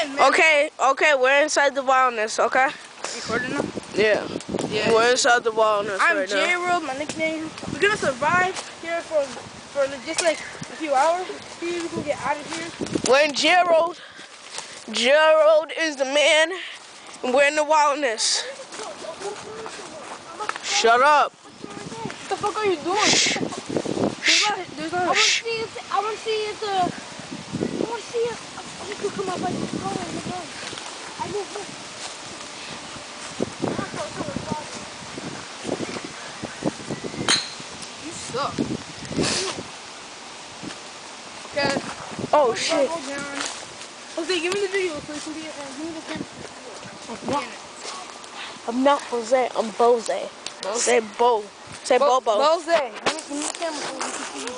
in, man. Okay, we're inside the wilderness, okay? Recording now? Yeah. We're inside the wilderness I'm right now. J-Road, my nickname. We're gonna survive here for just like a few hours. See if we can get out of here. We're in J-Road. J-Road is the man, and we're in the wilderness. Shut up. What the fuck are you doing? There's not. I want to see if you could come up like this. Go in the gun. I know. You suck. Okay. Oh shit. Jose, give me the video so you can be. Give me the camera. I'm not Jose. I'm Bose. Say Bo. Say Bobo. Bose. Give me the camera so you can see.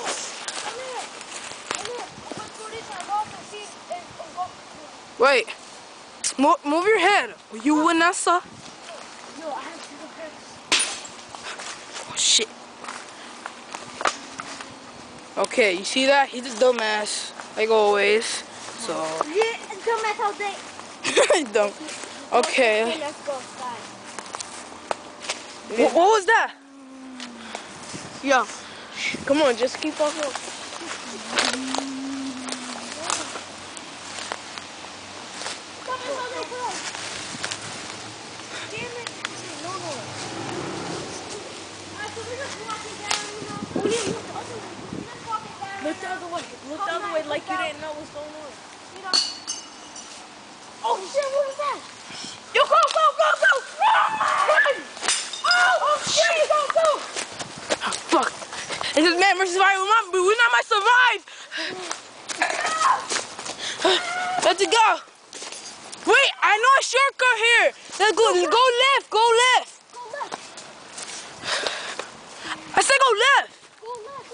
Wait. Move your head. Are you Vanessa? No, I have to go first. Oh shit. Okay, you see that? He's a dumbass, like always. So. Yeah, dumbass all day. Dumb. Okay. Okay, let's go, guys. What was that? Yo, come on, just keep on going. Look the other way. Look the other way like you didn't know what's going on. Oh shit, what was that? Yo, go! Run! Oh shit! Go! Oh, fuck. This is man versus survival. We not might survive. Let's go. Wait, I know a shortcut here. Let's go. Go left. Go left. I said go left. Go left.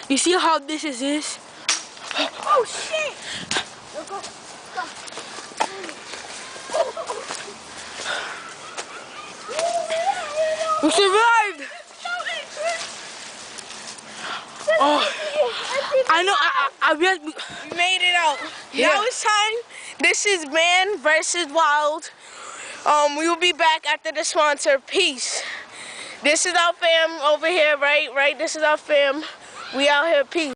You see how this is? Oh shit! Go. We survived. Oh, I know. We made it out. Yeah. Now it's time. This is Man versus Wild. We will be back after the sponsor. Peace. This is our fam over here, right? This is our fam. We out here. Peace.